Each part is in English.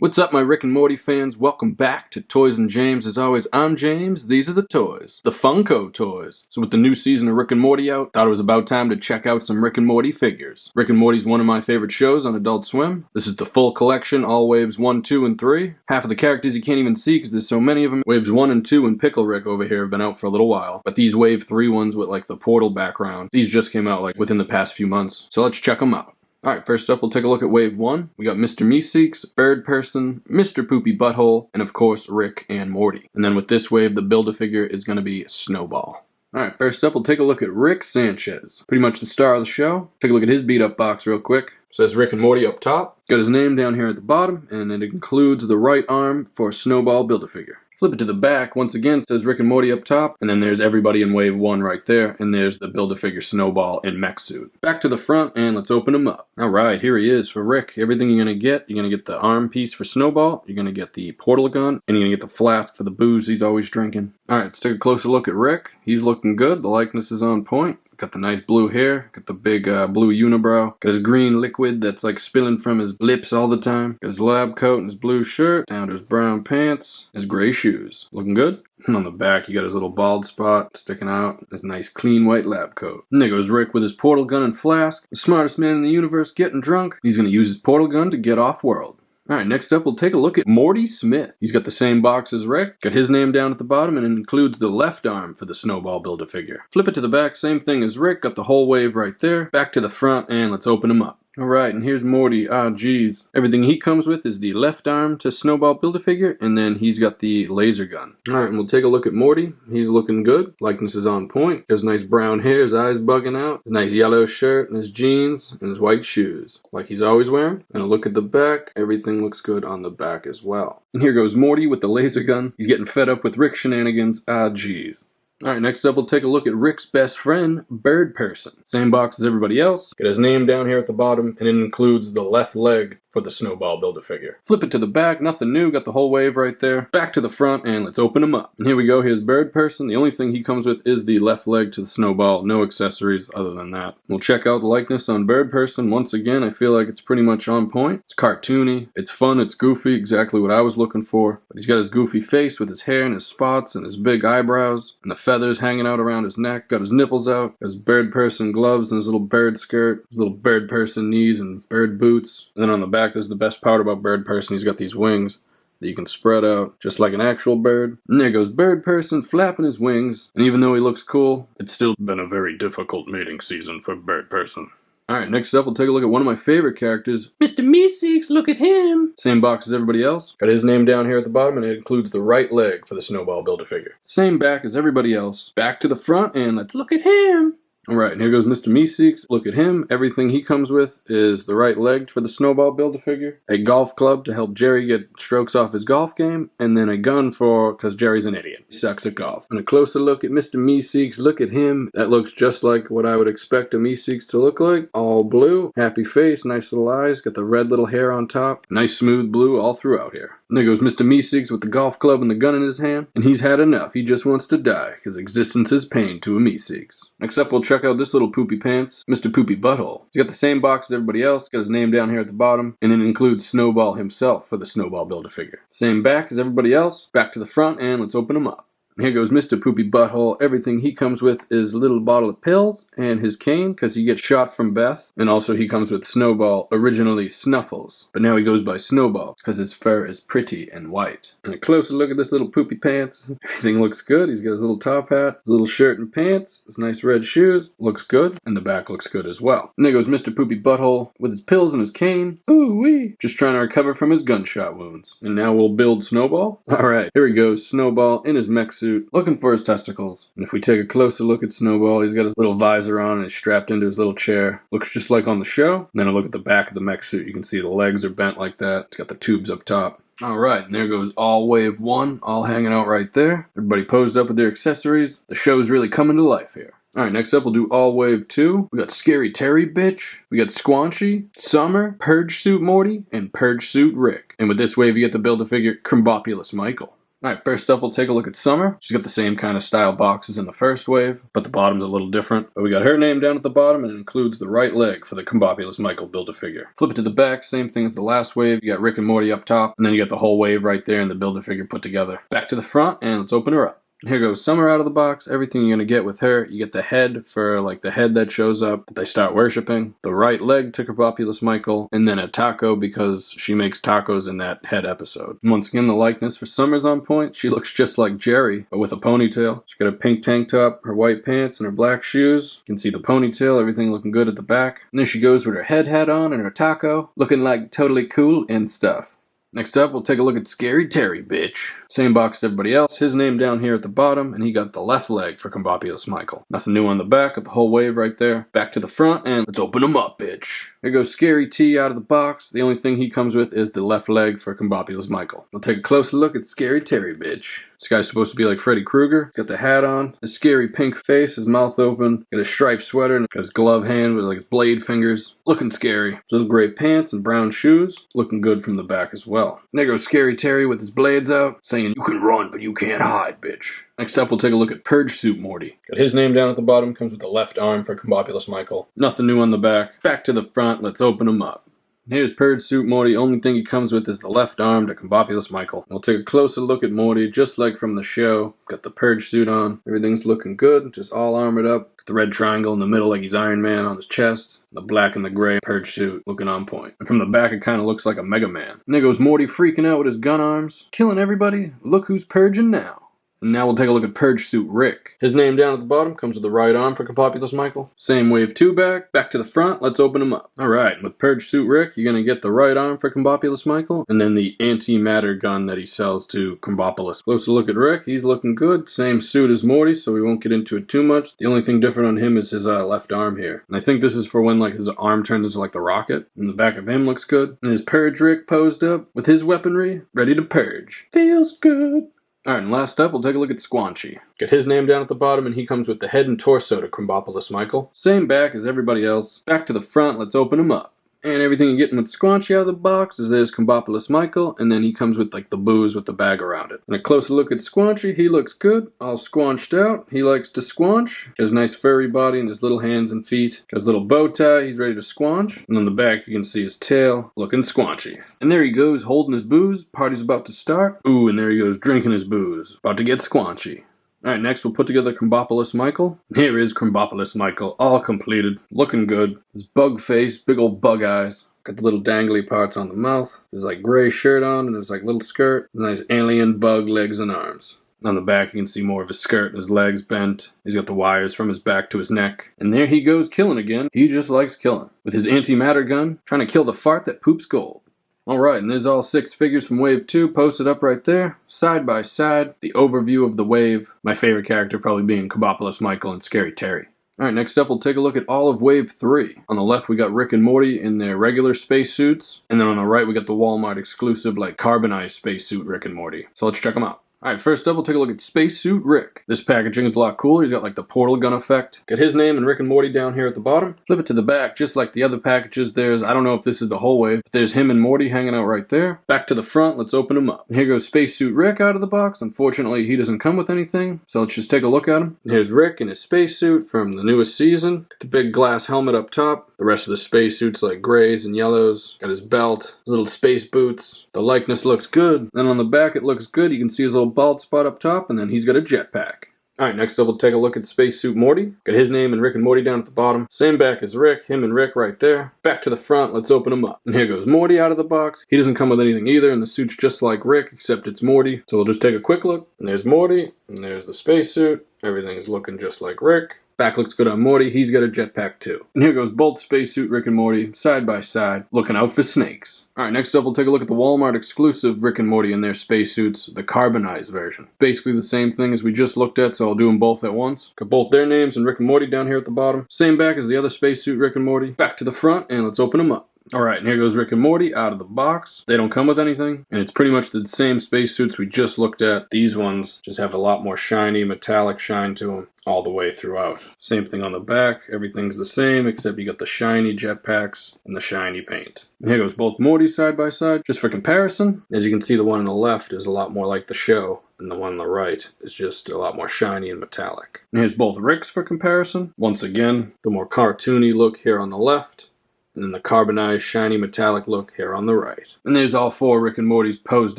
What's up, my Rick and Morty fans? Welcome back to Toys and James. As always, I'm James. These are the toys. The Funko toys. So with the new season of Rick and Morty out, thought it was about time to check out some Rick and Morty figures. Rick and Morty's one of my favorite shows on Adult Swim. This is the full collection, all waves 1, 2, and 3. Half of the characters you can't even see because there's so many of them. Waves 1 and 2 and Pickle Rick over here have been out for a little while. But these wave 3 ones with like the portal background, these just came out like within the past few months. So let's check them out. Alright, first up we'll take a look at Wave 1. We got Mr. Meeseeks, Birdperson, Mr. Poopy Butthole, and of course Rick and Morty. And then with this wave, the Build-A-Figure is going to be Snowball. Alright, first up we'll take a look at Rick Sanchez. Pretty much the star of the show. Take a look at his beat-up box real quick. It says Rick and Morty up top. Got his name down here at the bottom, and it includes the right arm for Snowball Build-A-Figure. Flip it to the back, once again it says Rick and Morty up top, and then there's everybody in Wave 1 right there, and there's the Build-A-Figure Snowball in mech suit. Back to the front, and let's open him up. Alright, here he is for Rick. Everything you're going to get the arm piece for Snowball, you're going to get the portal gun, and you're going to get the flask for the booze he's always drinking. Alright, let's take a closer look at Rick. He's looking good, the likeness is on point. Got the nice blue hair, got the big blue unibrow, got his green liquid that's like spilling from his lips all the time, got his lab coat and his blue shirt, down to his brown pants, his gray shoes. Looking good? And on the back, you got his little bald spot sticking out, his nice clean white lab coat. And there goes Rick with his portal gun and flask, the smartest man in the universe getting drunk. He's going to use his portal gun to get off-world. Alright, next up we'll take a look at Morty Smith. He's got the same box as Rick, got his name down at the bottom, and it includes the left arm for the Snowball Build-A-Figure. Flip it to the back, same thing as Rick, got the whole wave right there. Back to the front, and let's open him up. Alright, and here's Morty. Ah, geez. Everything he comes with is the left arm to Snowball Build-A-Figure, and then he's got the laser gun. Alright, and we'll take a look at Morty. He's looking good. Likeness is on point. Got his nice brown hair, his eyes bugging out, his nice yellow shirt, and his jeans, and his white shoes. Like he's always wearing. And a look at the back. Everything looks good on the back as well. And here goes Morty with the laser gun. He's getting fed up with Rick shenanigans. Ah, geez. Alright, next up we'll take a look at Rick's best friend, Birdperson. Same box as everybody else. Got his name down here at the bottom, and it includes the left leg for the Snowball Build-A-Figure. Flip it to the back, nothing new, got the whole wave right there. Back to the front, and let's open him up. And here we go, here's Birdperson. The only thing he comes with is the left leg to the Snowball, no accessories other than that. We'll check out the likeness on Birdperson. Once again, I feel like it's pretty much on point. It's cartoony, it's fun, it's goofy, exactly what I was looking for. But he's got his goofy face with his hair and his spots and his big eyebrows, and the feathers hanging out around his neck, got his nipples out, got his Birdperson gloves and his little bird skirt, his little Birdperson knees and bird boots. And then on the back, this is the best part about Birdperson, he's got these wings that you can spread out just like an actual bird. And there goes Birdperson flapping his wings, and even though he looks cool, it's still been a very difficult mating season for Birdperson. Alright, next up we'll take a look at one of my favorite characters, Mr. Meeseeks, look at him! Same box as everybody else. Got his name down here at the bottom, and it includes the right leg for the Snowball Build-A-Figure. Same back as everybody else. Back to the front, and let's look at him! Alright, and here goes Mr. Meeseeks. Look at him. Everything he comes with is the right leg for the Snowball Build-A-Figure, a golf club to help Jerry get strokes off his golf game, and then a gun because Jerry's an idiot. He sucks at golf. And a closer look at Mr. Meeseeks. Look at him. That looks just like what I would expect a Meeseeks to look like. All blue, happy face, nice little eyes, got the red little hair on top. Nice smooth blue all throughout here. And there goes Mr. Meeseeks with the golf club and the gun in his hand, and he's had enough. He just wants to die, because existence is pain to a Meeseeks. Next up, we'll check out this little poopy pants, Mr. Poopy Butthole. He's got the same box as everybody else, got his name down here at the bottom, and it includes Snowball himself for the Snowball Build-A-Figure. Same back as everybody else, back to the front, and let's open him up. Here goes Mr. Poopy Butthole. Everything he comes with is a little bottle of pills and his cane because he gets shot from Beth. And also he comes with Snowball, originally Snuffles. But now he goes by Snowball because his fur is pretty and white. And a closer look at this little poopy pants. Everything looks good. He's got his little top hat, his little shirt and pants, his nice red shoes. Looks good. And the back looks good as well. And there goes Mr. Poopy Butthole with his pills and his cane. Ooh-wee. Just trying to recover from his gunshot wounds. And now we'll build Snowball. Alright, here he goes. Snowball in his mech suit, looking for his testicles. And if we take a closer look at Snowball, he's got his little visor on and he's strapped into his little chair. Looks just like on the show. And then a look at the back of the mech suit. You can see the legs are bent like that. It's got the tubes up top. Alright, and there goes all wave 1, all hanging out right there. Everybody posed up with their accessories. The show's really coming to life here. Alright, next up we'll do all wave 2. We got Scary Terry Bitch. We got Squanchy, Summer, Purge Suit Morty, and Purge Suit Rick. And with this wave you get to build a figure Krombopulos Michael. Alright, first up we'll take a look at Summer. She's got the same kind of style boxes in the first wave, but the bottom's a little different. But we got her name down at the bottom, and it includes the right leg for the Krombopulos Michael Build-A-Figure. Flip it to the back, same thing as the last wave. You got Rick and Morty up top, and then you got the whole wave right there and the Build-A-Figure put together. Back to the front, and let's open her up. Here goes Summer out of the box. Everything you're going to get with her, you get the head for like the head that shows up that they start worshipping, the right leg to Krombopulos Michael, and then a taco because she makes tacos in that head episode. And once again, the likeness for Summer's on point. She looks just like Jerry, but with a ponytail. She's got a pink tank top, her white pants, and her black shoes. You can see the ponytail, everything looking good at the back. And there she goes with her head hat on and her taco, looking like totally cool and stuff. Next up, we'll take a look at Scary Terry, bitch. Same box as everybody else. His name down here at the bottom, and he got the left leg for Krombopulos Michael. Nothing new on the back, got the whole wave right there. Back to the front, and let's open him up, bitch. Here goes Scary T out of the box. The only thing he comes with is the left leg for Krombopulos Michael. We'll take a closer look at Scary Terry, bitch. This guy's supposed to be like Freddy Krueger. Got the hat on, his scary pink face, his mouth open, got a striped sweater, and got his glove hand with like his blade fingers. Looking scary. Little gray pants and brown shoes. Looking good from the back as well. And there goes Scary Terry with his blades out, saying, "You can run, but you can't hide, bitch." Next up, we'll take a look at Purge Suit Morty. Got his name down at the bottom, comes with the left arm for Krombopulos Michael. Nothing new on the back. Back to the front, let's open him up. Here's Purge Suit Morty. Only thing he comes with is the left arm to Krombopulos Michael. We'll take a closer look at Morty, just like from the show. Got the Purge suit on. Everything's looking good, just all armored up. Got the red triangle in the middle like he's Iron Man on his chest. The black and the gray Purge suit looking on point. And from the back, it kind of looks like a Mega Man. And there goes Morty freaking out with his gun arms. Killing everybody. Look who's purging now. And now we'll take a look at Purge Suit Rick. His name down at the bottom comes with the right arm for Krombopulos Michael. Same wave 2 back. Back to the front. Let's open him up. Alright, with Purge Suit Rick, you're going to get the right arm for Krombopulos Michael, and then the antimatter gun that he sells to Krombopulos. Closer look at Rick. He's looking good. Same suit as Morty, so we won't get into it too much. The only thing different on him is his left arm here. And I think this is for when like his arm turns into like the rocket. And the back of him looks good. And his Purge Rick posed up with his weaponry, ready to purge. Feels good. Alright, and last up, we'll take a look at Squanchy. Got his name down at the bottom, and he comes with the head and torso to Krombopulos Michael. Same back as everybody else. Back to the front, let's open him up. And everything you're getting with Squanchy out of the box is there's Krombopulos Michael, and then he comes with like the booze with the bag around it. And a closer look at Squanchy, he looks good, all squanched out. He likes to squanch. Got his nice furry body and his little hands and feet. Got his little bow tie, he's ready to squanch. And on the back you can see his tail, looking squanchy. And there he goes, holding his booze. Party's about to start. Ooh, and there he goes, drinking his booze. About to get squanchy. Alright, next we'll put together Krombopulos Michael. And here is Krombopulos Michael, all completed, looking good. His bug face, big old bug eyes. Got the little dangly parts on the mouth. His like gray shirt on and his like little skirt. Nice alien bug legs and arms. On the back you can see more of his skirt and his legs bent. He's got the wires from his back to his neck. And there he goes killing again. He just likes killing. With his antimatter gun, trying to kill the fart that poops gold. Alright, and there's all 6 figures from Wave 2 posted up right there, side by side, the overview of the wave. My favorite character probably being Krombopulos Michael and Scary Terry. Alright, next up we'll take a look at all of Wave 3. On the left we got Rick and Morty in their regular spacesuits, and then on the right we got the Walmart exclusive like Carbonized spacesuit Rick and Morty. So let's check them out. Alright, first up we'll take a look at Spacesuit Rick. This packaging is a lot cooler. He's got like the portal gun effect. Got his name and Rick and Morty down here at the bottom. Flip it to the back, just like the other packages. There's, I don't know if this is the whole wave, but there's him and Morty hanging out right there. Back to the front, let's open him up. And here goes Spacesuit Rick out of the box. Unfortunately, he doesn't come with anything, so let's just take a look at him. And here's Rick in his spacesuit from the newest season. Got the big glass helmet up top. The rest of the spacesuit's like grays and yellows. Got his belt, his little space boots. The likeness looks good. And on the back it looks good. You can see his little bald spot up top, and then he's got a jetpack. Alright, next up we'll take a look at Spacesuit Morty. Got his name and Rick and Morty down at the bottom. Same back as Rick, him and Rick right there. Back to the front, let's open him up. And here goes Morty out of the box. He doesn't come with anything either, and the suit's just like Rick, except it's Morty. So we'll just take a quick look. And there's Morty, and there's the spacesuit. Everything's looking just like Rick. Back looks good on Morty, he's got a jetpack too. And here goes both Spacesuit Rick and Morty, side by side, looking out for snakes. Alright, next up we'll take a look at the Walmart exclusive Rick and Morty in their spacesuits, the Carbonized version. Basically the same thing as we just looked at, so I'll do them both at once. Got both their names and Rick and Morty down here at the bottom. Same back as the other spacesuit Rick and Morty. Back to the front, and let's open them up. Alright, and here goes Rick and Morty out of the box. They don't come with anything, and it's pretty much the same spacesuits we just looked at. These ones just have a lot more shiny, metallic shine to them all the way throughout. Same thing on the back. Everything's the same, except you got the shiny jetpacks and the shiny paint. And here goes both Mortys side by side. Just for comparison, as you can see, the one on the left is a lot more like the show, and the one on the right is just a lot more shiny and metallic. And here's both Ricks for comparison. Once again, the more cartoony look here on the left, and then the carbonized, shiny, metallic look here on the right. And there's all four Rick and Mortys posed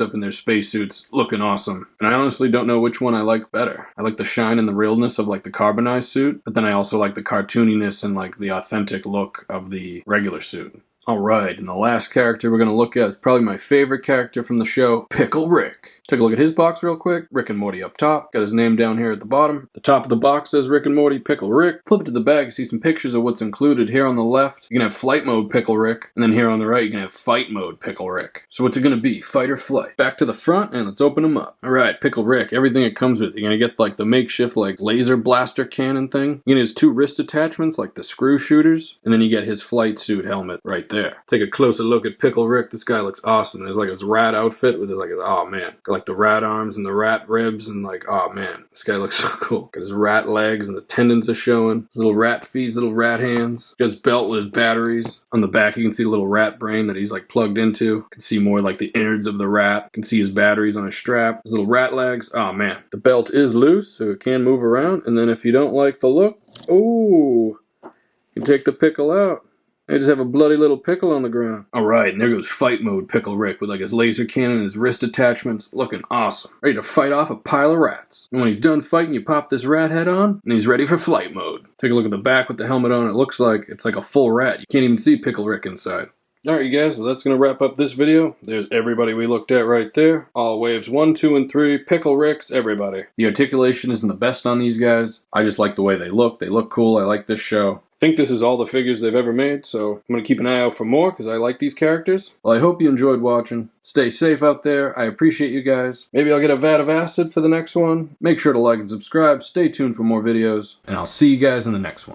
up in their spacesuits, looking awesome. And I honestly don't know which one I like better. I like the shine and the realness of like the carbonized suit, but then I also like the cartooniness and like the authentic look of the regular suit. Alright, and the last character we're going to look at is probably my favorite character from the show, Pickle Rick. Take a look at his box real quick. Rick and Morty up top. Got his name down here at the bottom. The top of the box says Rick and Morty Pickle Rick. Flip it to the back, see some pictures of what's included. Here on the left, you can have flight mode Pickle Rick. And then here on the right, you can have fight mode Pickle Rick. So what's it going to be? Fight or flight? Back to the front, and let's open them up. Alright, Pickle Rick. Everything it comes with. You're going to get like the makeshift like laser blaster cannon thing. You get his two wrist attachments like the screw shooters. And then you get his flight suit helmet right there. Take a closer look at Pickle Rick. This guy looks awesome. There's like his rat outfit with his like, oh man. Got like the rat arms and the rat ribs and like, oh man, this guy looks so cool. Got his rat legs and the tendons are showing. His little rat feet, his little rat hands. Got his belt with his batteries. On the back you can see a little rat brain that he's like plugged into. You can see more like the innards of the rat. You can see his batteries on his strap. His little rat legs. Oh man. The belt is loose so it can move around. And then if you don't like the look, ooh, you can take the pickle out. I just have a bloody little pickle on the ground. Alright, and there goes fight mode Pickle Rick with like his laser cannon and his wrist attachments. Looking awesome. Ready to fight off a pile of rats. And when he's done fighting, you pop this rat head on, and he's ready for flight mode. Take a look at the back with the helmet on. It looks like it's like a full rat. You can't even see Pickle Rick inside. Alright you guys, well that's going to wrap up this video. There's everybody we looked at right there. All waves 1, 2, and 3. Pickle Ricks, everybody. The articulation isn't the best on these guys. I just like the way they look. They look cool. I like this show. I think this is all the figures they've ever made, so I'm going to keep an eye out for more because I like these characters. Well, I hope you enjoyed watching. Stay safe out there. I appreciate you guys. Maybe I'll get a vat of acid for the next one. Make sure to like and subscribe. Stay tuned for more videos, and I'll see you guys in the next one.